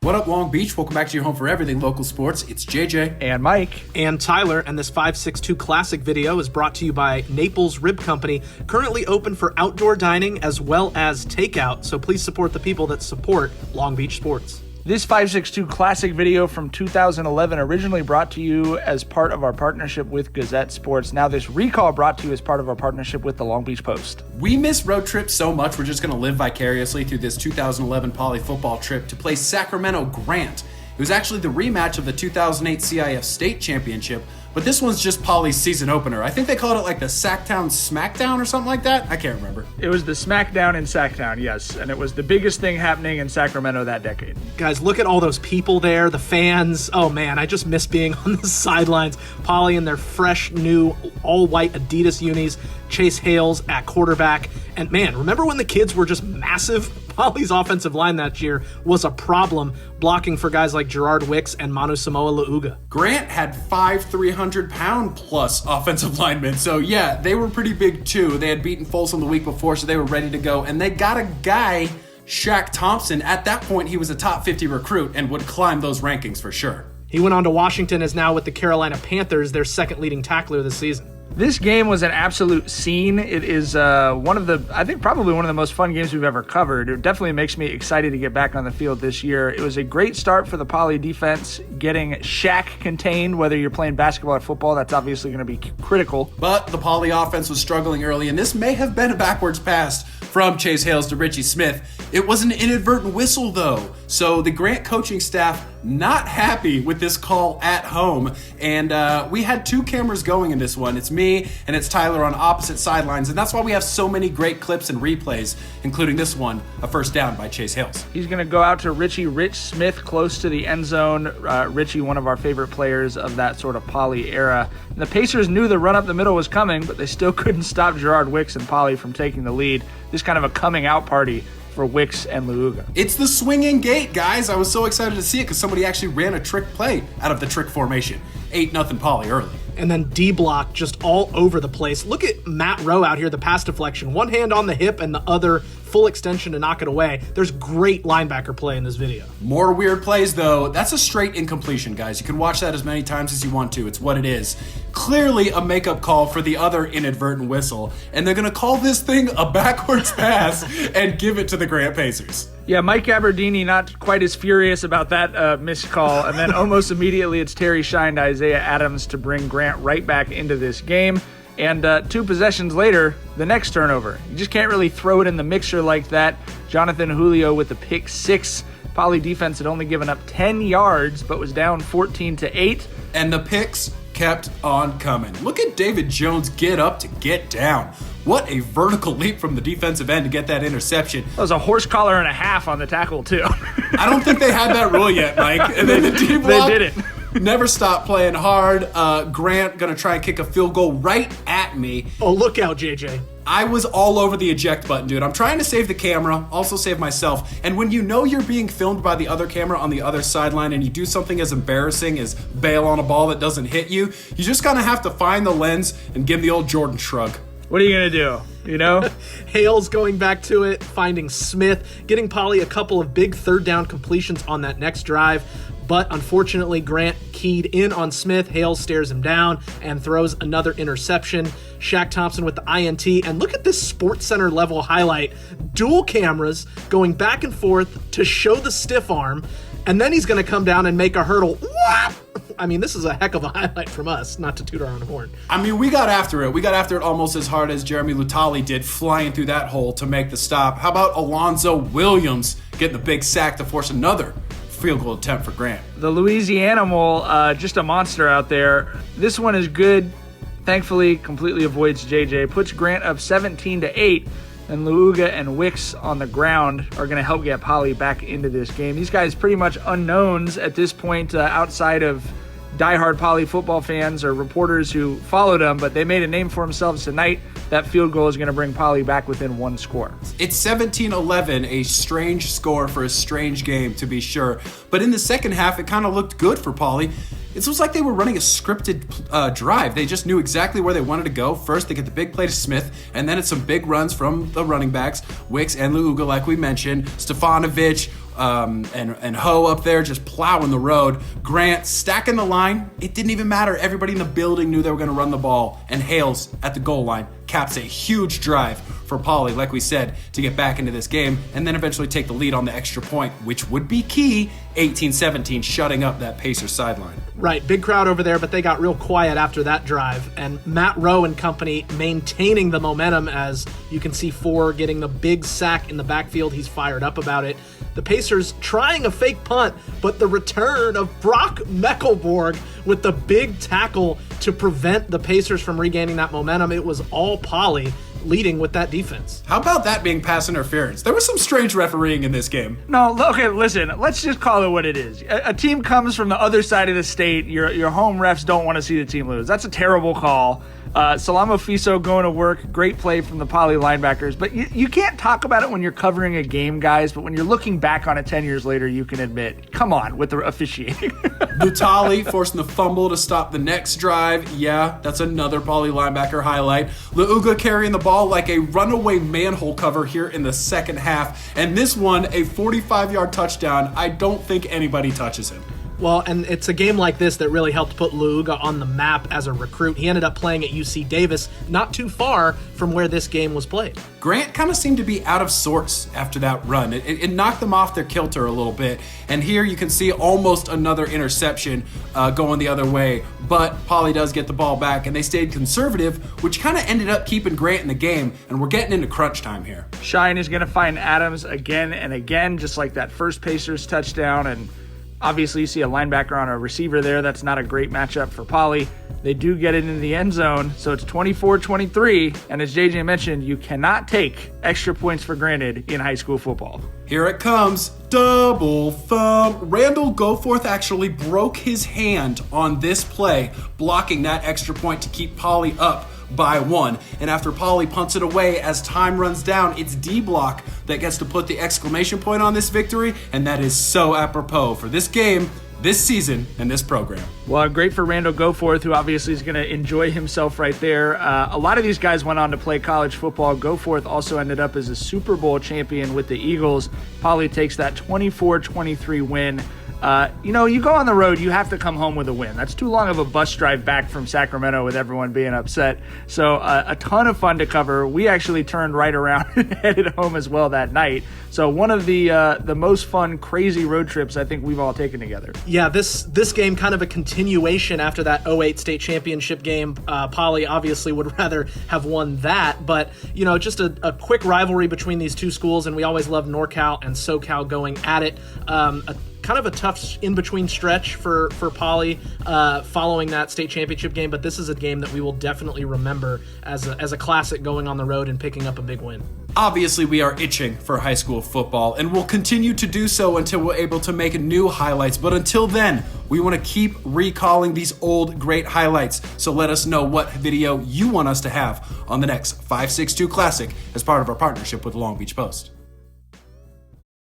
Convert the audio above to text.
What up, Long Beach? Welcome back to your home for everything local sports. It's JJ. And Mike. And Tyler. And this 562 Classic video is brought to you by Naples Rib Company, currently open for outdoor dining as well as takeout. So please support the people that support Long Beach sports. This 562 Classic video from 2011 originally brought to you as part of our partnership with Gazette Sports. Now this recall brought to you as part of our partnership with the Long Beach Post. We miss road trips so much, we're just going to live vicariously through this 2011 Poly football trip to play Sacramento Grant. It was actually the rematch of the 2008 CIF State Championship, but this one's just Poly's season opener. I think they called it like the Sacktown Smackdown or something like that. I can't remember. It was the Smackdown in Sacktown, yes, and it was the biggest thing happening in Sacramento that decade. Guys, look at all those people there, the fans. Oh man, I just miss being on the sidelines. Poly in their fresh, new, all-white Adidas unis, Chase Hales at quarterback. And man, remember when the kids were just massive? Poly's offensive line that year was a problem, blocking for guys like Gerard Wicks and Manu Samoa-Lauga. Grant had 5 300-pound plus offensive linemen, so yeah, they were pretty big too. They had beaten Folsom the week before, so they were ready to go, and they got a guy, Shaq Thompson. At that point, he was a top 50 recruit and would climb those rankings for sure. He went on to Washington, is now with the Carolina Panthers, their second leading tackler this season. This game was an absolute scene. It is probably one of the most fun games we've ever covered. It definitely makes me excited to get back on the field this year. It was a great start for the Poly defense, getting Shaq contained. Whether you're playing basketball or football, that's obviously going to be critical. But the Poly offense was struggling early, and this may have been a backwards pass from Chase Hales to Richie Smith. It was an inadvertent whistle, though. So the Grant coaching staff not happy with this call at home. And we had 2 cameras going in this one. It's me and it's Tyler on opposite sidelines. And that's why we have so many great clips and replays, including this one, a first down by Chase Hales. He's going to go out to Rich Smith close to the end zone. Richie, one of our favorite players of that sort of Poly era. And the Pacers knew the run up the middle was coming, but they still couldn't stop Gerard Wicks and Poly from taking the lead. This kind of a coming out party for Wicks and Lauga. It's the swinging gate, guys. I was so excited to see it because somebody actually ran a trick play out of the trick formation. 8-0 Poly early. And then D-block just all over the place. Look at Matt Rowe out here, the pass deflection. One hand on the hip and the other full extension to knock it away. There's great linebacker play in this video. More weird plays, though. That's a straight incompletion, guys. You can watch that as many times as you want to. It's what it is. Clearly a makeup call for the other inadvertent whistle. And they're going to call this thing a backwards pass and give it to the Grant Pacers. Yeah, Mike Aberdini not quite as furious about that missed call. And then almost immediately it's Terry Shine to Isaiah Adams to bring Grant right back into this game. And 2 possessions later, the next turnover. You just can't really throw it in the mixer like that. Jonathan Julio with the pick 6. Poly defense had only given up 10 yards, but was down 14-8. And the picks kept on coming. Look at David Jones get up to get down. What a vertical leap from the defensive end to get that interception. That was a horse collar and a half on the tackle, too. I don't think they had that rule yet, Mike. And then the D-block They did it. never stopped playing hard. Grant going to try and kick a field goal right at me. Oh, look out, JJ. I was all over the eject button, dude. I'm trying to save the camera, also save myself. And when you know you're being filmed by the other camera on the other sideline and you do something as embarrassing as bail on a ball that doesn't hit you, you just kind of have to find the lens and give the old Jordan shrug. What are you going to do? You know? Hales going back to it, finding Smith, getting Poly a couple of big third down completions on that next drive. But unfortunately, Grant keyed in on Smith. Hales stares him down and throws another interception. Shaq Thompson with the INT. And look at this Sports Center level highlight. Dual cameras going back and forth to show the stiff arm. And then he's going to come down and make a hurdle. Whap! I mean, this is a heck of a highlight from us, not to toot our own horn. I mean, we got after it. We got after it almost as hard as Jeremy Lutali did, flying through that hole to make the stop. How about Alonzo Williams getting the big sack to force another field goal attempt for Grant? The Louisianimal, just a monster out there. This one is good. Thankfully, completely avoids JJ. Puts Grant up 17-8. And Lauga and Wicks on the ground are going to help get Poly back into this game. These guys pretty much unknowns at this point outside of diehard Poly football fans or reporters who followed them, but they made a name for themselves tonight. That field goal is going to bring Poly back within 1 score. It's 17-11, a strange score for a strange game, to be sure. But in the second half, it kind of looked good for Poly. It was like they were running a scripted drive. They just knew exactly where they wanted to go. First, they get the big play to Smith, and then it's some big runs from the running backs, Wicks and Lauga, like we mentioned. Stefanovic, and Ho up there just plowing the road. Grant stacking the line. It didn't even matter. Everybody in the building knew they were going to run the ball. And Hales at the goal line caps a huge drive for Poly, like we said, to get back into this game and then eventually take the lead on the extra point, which would be key, 18-17, shutting up that Pacers sideline. Right, big crowd over there, but they got real quiet after that drive. And Matt Rowe and company maintaining the momentum, as you can see Four getting the big sack in the backfield. He's fired up about it. The Pacers trying a fake punt, but the return of Brock Meckelborg with the big tackle to prevent the Pacers from regaining that momentum. It was all Poly leading with that defense. How about that being pass interference? There was some strange refereeing in this game. No, okay, listen, let's just call it what it is. A team comes from the other side of the state. Your home refs don't want to see the team lose. That's a terrible call. Salamo Fiso going to work. Great play from the Poly linebackers. But you can't talk about it when you're covering a game, guys. But when you're looking back on it 10 years later, you can admit, come on, with the officiating. Lutali forcing the fumble to stop the next drive. Yeah, that's another Poly linebacker highlight. Leuga carrying the ball like a runaway manhole cover here in the second half. And this one, a 45-yard touchdown. I don't think anybody touches him. Well, and it's a game like this that really helped put Luuga on the map as a recruit. He ended up playing at UC Davis, not too far from where this game was played. Grant kind of seemed to be out of sorts after that run. It knocked them off their kilter a little bit. And here you can see almost another interception going the other way. But Poly does get the ball back, and they stayed conservative, which kind of ended up keeping Grant in the game. And we're getting into crunch time here. Shine is going to find Adams again and again, just like that first Pacers touchdown. And obviously, you see a linebacker on a receiver there. That's not a great matchup for Poly. They do get it into the end zone, so it's 24-23. And as JJ mentioned, you cannot take extra points for granted in high school football. Here it comes. Double thumb. Randall Goforth actually broke his hand on this play, blocking that extra point to keep Poly up by 1. And after Poly punts it away, as time runs down, it's D-Block that gets to put the exclamation point on this victory, and that is so apropos for this game, this season, and this program. Well, great for Randall Goforth, who obviously is going to enjoy himself right there. A lot of these guys went on to play college football. Goforth also ended up as a Super Bowl champion with the Eagles. Poly takes that 24-23 win. You go on the road, you have to come home with a win. That's too long of a bus drive back from Sacramento with everyone being upset. So a ton of fun to cover. We actually turned right around and headed home as well that night. So one of the most fun, crazy road trips I think we've all taken together. Yeah, this game kind of a continuation after that 08 state championship game. Poly obviously would rather have won that, but just a quick rivalry between these two schools, and we always love NorCal and SoCal going at it. Kind of a tough in-between stretch for Poly following that state championship game, but this is a game that we will definitely remember as a classic, going on the road and picking up a big win. Obviously, we are itching for high school football, and we'll continue to do so until we're able to make new highlights. But until then, we want to keep recalling these old great highlights. So let us know what video you want us to have on the next 562 Classic as part of our partnership with the Long Beach Post.